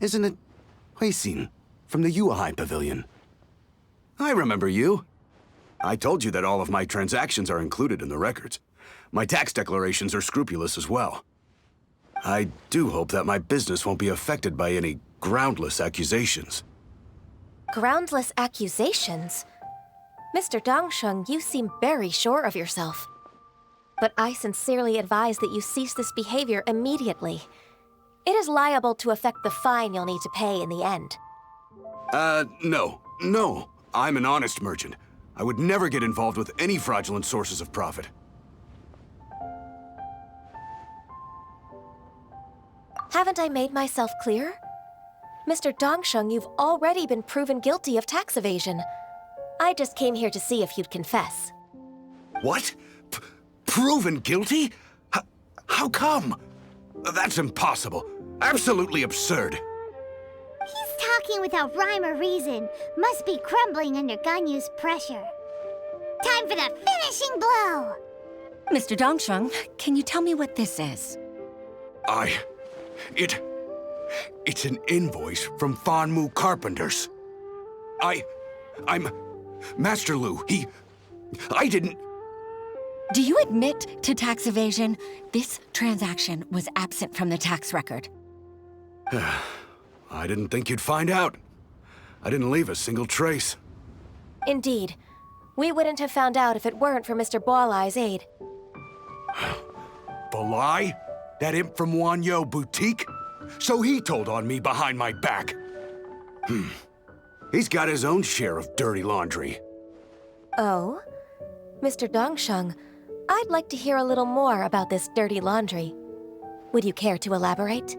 Isn't it Huixin from the Yuehai Pavilion? I remember you. I told you that all of my transactions are included in the records. My tax declarations are scrupulous as well. I do hope that my business won't be affected by any groundless accusations. Groundless accusations? Mr. Dongsheng, you seem very sure of yourself. But I sincerely advise that you cease this behavior immediately. It is liable to affect the fine you'll need to pay in the end. No. I'm an honest merchant. I would never get involved with any fraudulent sources of profit. Haven't I made myself clear? Mr. Dongsheng, you've already been proven guilty of tax evasion. I just came here to see if you'd confess. What? Proven guilty? How come? That's impossible. Absolutely absurd. He's talking without rhyme or reason. Must be crumbling under Ganyu's pressure. Time for the finishing blow! Mr. Dongsheng, can you tell me what this is? It's an invoice from Fanmu Carpenters. I'm Master Lu. I didn't... Do you admit to tax evasion? This transaction was absent from the tax record. I didn't think you'd find out. I didn't leave a single trace. Indeed. We wouldn't have found out if it weren't for Mr. Ball-Eye's aid. Balai? That imp from Wanyo Boutique? So he told on me behind my back. He's got his own share of dirty laundry. Oh? Mr. Dongsheng, I'd like to hear a little more about this dirty laundry. Would you care to elaborate?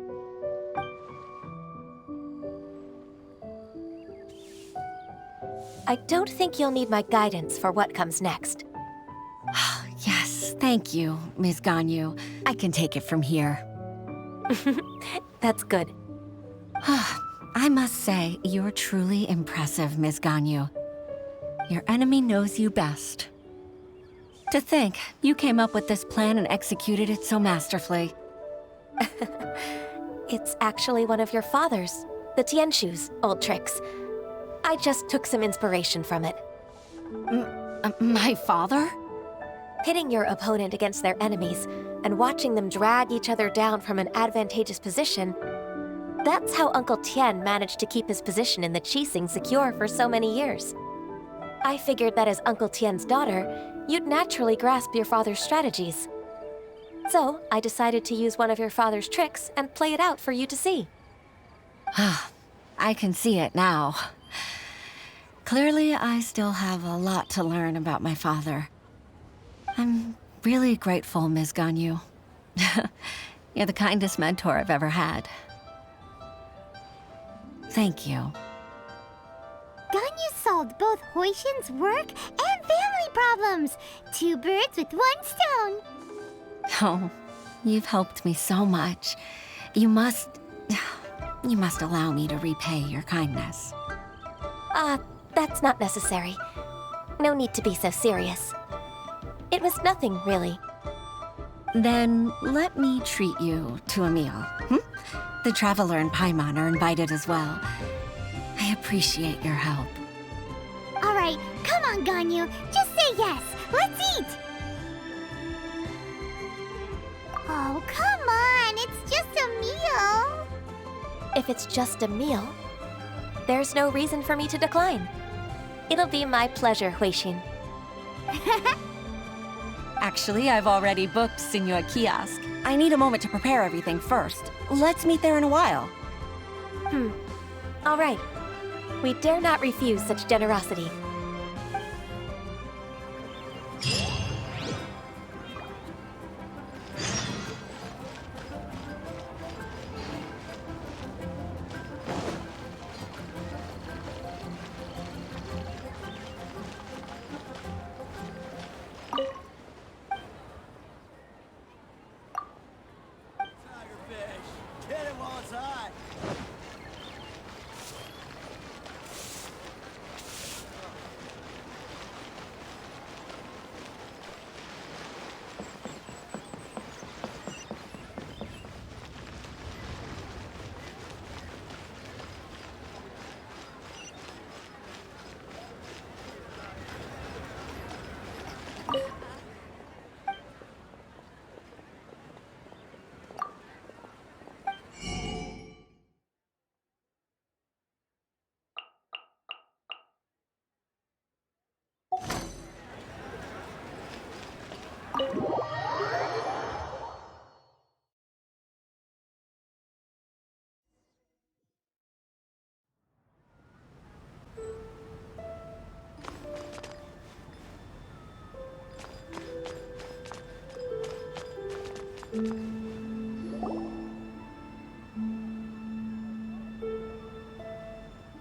I don't think you'll need my guidance for what comes next. Yes, thank you, Ms. Ganyu. I can take it from here. That's good. I must say, you're truly impressive, Ms. Ganyu. Your enemy knows you best. To think, you came up with this plan and executed it so masterfully. It's actually one of your father's, the Tianshu's, old tricks. I just took some inspiration from it. My father? Pitting your opponent against their enemies and watching them drag each other down from an advantageous position, that's how Uncle Tian managed to keep his position in the Qixing secure for so many years. I figured that as Uncle Tian's daughter, you'd naturally grasp your father's strategies. So, I decided to use one of your father's tricks and play it out for you to see. I can see it now. Clearly, I still have a lot to learn about my father. I'm really grateful, Ms. Ganyu. You're the kindest mentor I've ever had. Thank you. Ganyu solved both Huixin's work and family problems. 2 birds with 1 stone. Oh, you've helped me so much. You must allow me to repay your kindness. That's not necessary. No need to be so serious. It was nothing, really. Then let me treat you to a meal. The Traveler and Paimon are invited as well. I appreciate your help. All right, come on, Ganyu. Just say yes. Let's eat. Oh, come on. It's just a meal. If it's just a meal, there's no reason for me to decline. It'll be my pleasure, Huixin. Actually, I've already booked Senor Kiosk. I need a moment to prepare everything first. Let's meet there in a while. All right. We dare not refuse such generosity.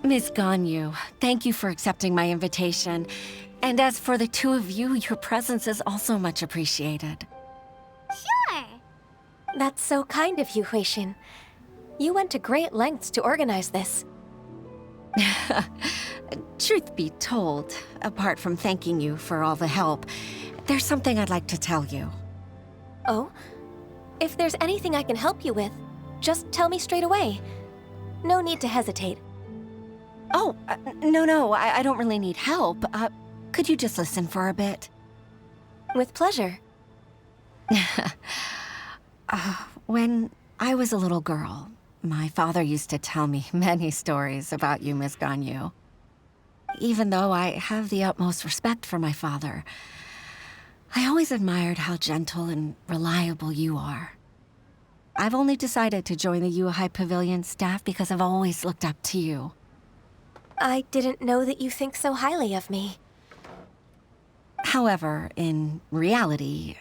Miss Ganyu, thank you for accepting my invitation. And as for the 2 of you, your presence is also much appreciated. Sure. That's so kind of you, Huixin. You went to great lengths to organize this. Truth be told, apart from thanking you for all the help, there's something I'd like to tell you. Oh? If there's anything I can help you with, just tell me straight away. No need to hesitate. Oh, no, I don't really need help. Could you just listen for a bit? With pleasure. When I was a little girl, my father used to tell me many stories about you, Miss Ganyu. Even though I have the utmost respect for my father, I always admired how gentle and reliable you are. I've only decided to join the Yuhai Pavilion staff because I've always looked up to you. I didn't know that you think so highly of me. However, in reality,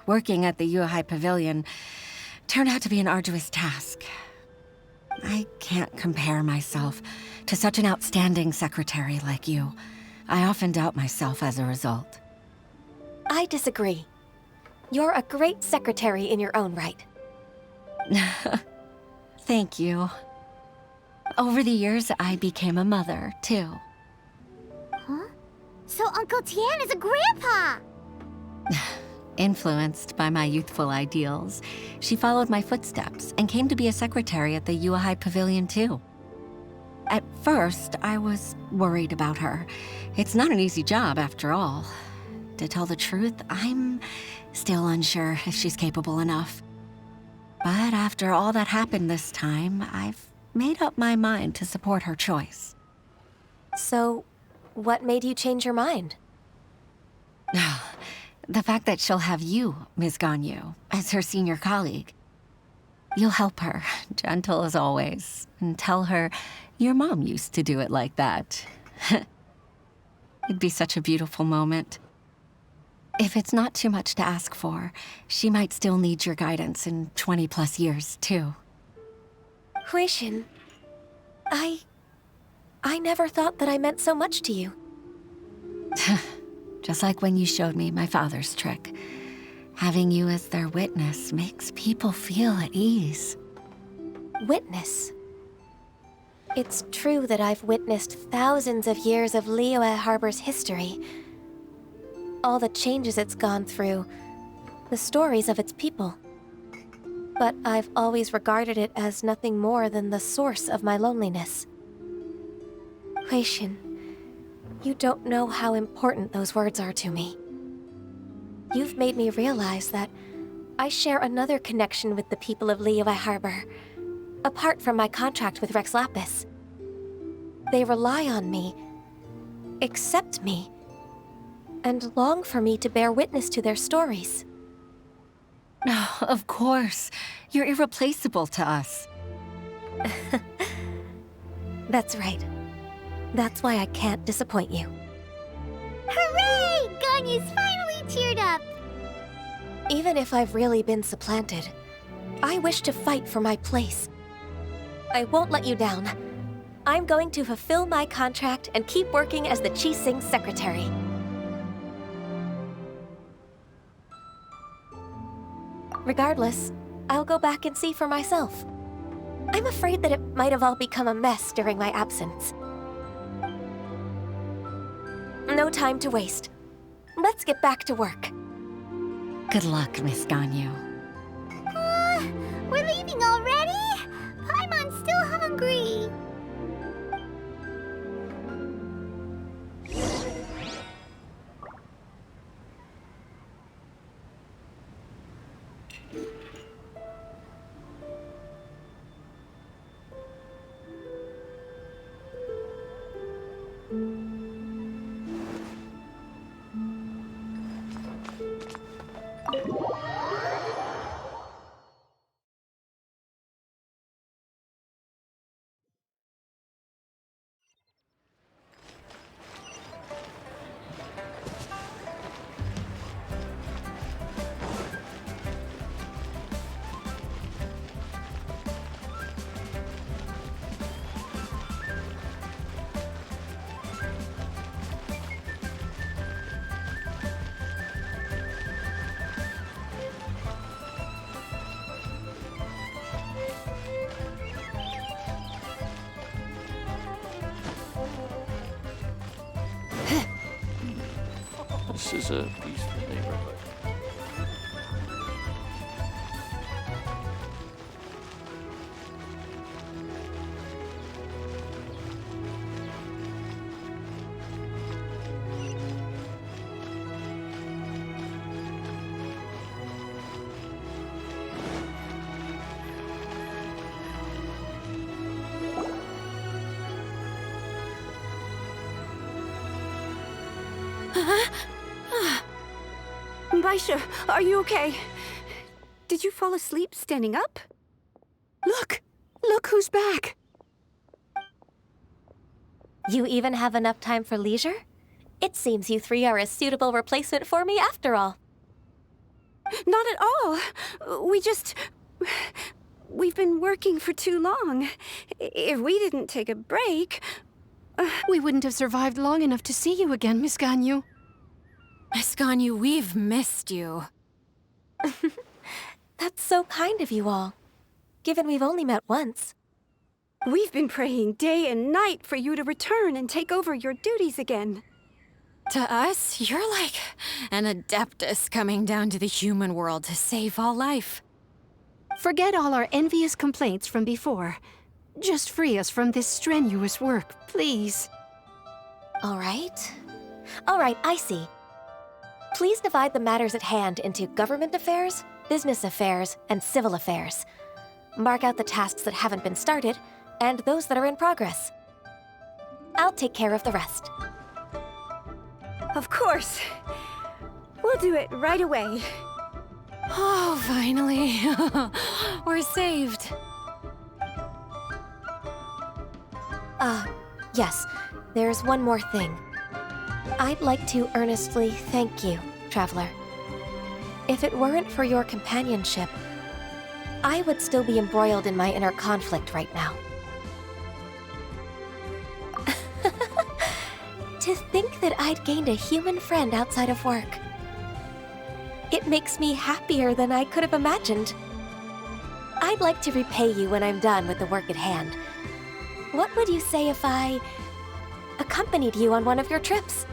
working at the Yuhai Pavilion turned out to be an arduous task. I can't compare myself to such an outstanding secretary like you. I often doubt myself as a result. I disagree. You're a great secretary in your own right. Thank you. Over the years, I became a mother, too. Huh? So Uncle Tian is a grandpa! Influenced by my youthful ideals, she followed my footsteps and came to be a secretary at the Yuhai Pavilion, too. At first, I was worried about her. It's not an easy job, after all. To tell the truth, I'm still unsure if she's capable enough. But after all that happened this time, I've made up my mind to support her choice. So, what made you change your mind? The fact that she'll have you, Ms. Ganyu, as her senior colleague. You'll help her, gentle as always, and tell her your mom used to do it like that. It'd be such a beautiful moment. If it's not too much to ask for, she might still need your guidance in 20+ years, too. Huixin, I never thought that I meant so much to you. Just like when you showed me my father's trick. Having you as their witness makes people feel at ease. Witness? It's true that I've witnessed thousands of years of Liyue Harbor's history. All the changes it's gone through, the stories of its people. But I've always regarded it as nothing more than the source of my loneliness. Huixin, you don't know how important those words are to me. You've made me realize that I share another connection with the people of Liyue Harbor, apart from my contract with Rex Lapis. They rely on me, accept me, and long for me to bear witness to their stories. Oh, of course. You're irreplaceable to us. That's right. That's why I can't disappoint you. Hooray! Ganyu's finally cheered up! Even if I've really been supplanted, I wish to fight for my place. I won't let you down. I'm going to fulfill my contract and keep working as the Qixing secretary. Regardless, I'll go back and see for myself. I'm afraid that it might have all become a mess during my absence. No time to waste. Let's get back to work. Good luck, Miss Ganyu. We're leaving already? Paimon's still hungry. This is a peaceful neighborhood. Baisha, are you okay? Did you fall asleep standing up? Look! Look who's back! You even have enough time for leisure? It seems you three are a suitable replacement for me after all. Not at all. We've been working for too long. If we didn't take a break... We wouldn't have survived long enough to see you again, Miss Ganyu. Miss Ganyu, we've missed you. That's so kind of you all, given we've only met once. We've been praying day and night for you to return and take over your duties again. To us, you're like an adeptus coming down to the human world to save all life. Forget all our envious complaints from before. Just free us from this strenuous work, please. All right, I see. Please divide the matters at hand into government affairs, business affairs, and civil affairs. Mark out the tasks that haven't been started, and those that are in progress. I'll take care of the rest. Of course. We'll do it right away. Oh, finally. We're saved. Yes, there's one more thing. I'd like to earnestly thank you, Traveler. If it weren't for your companionship, I would still be embroiled in my inner conflict right now. To think that I'd gained a human friend outside of work. It makes me happier than I could have imagined. I'd like to repay you when I'm done with the work at hand. What would you say if I accompanied you on one of your trips?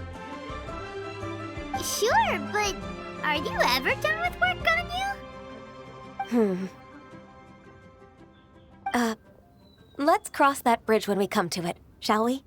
Sure, but are you ever done with work, Ganyu? Let's cross that bridge when we come to it, shall we?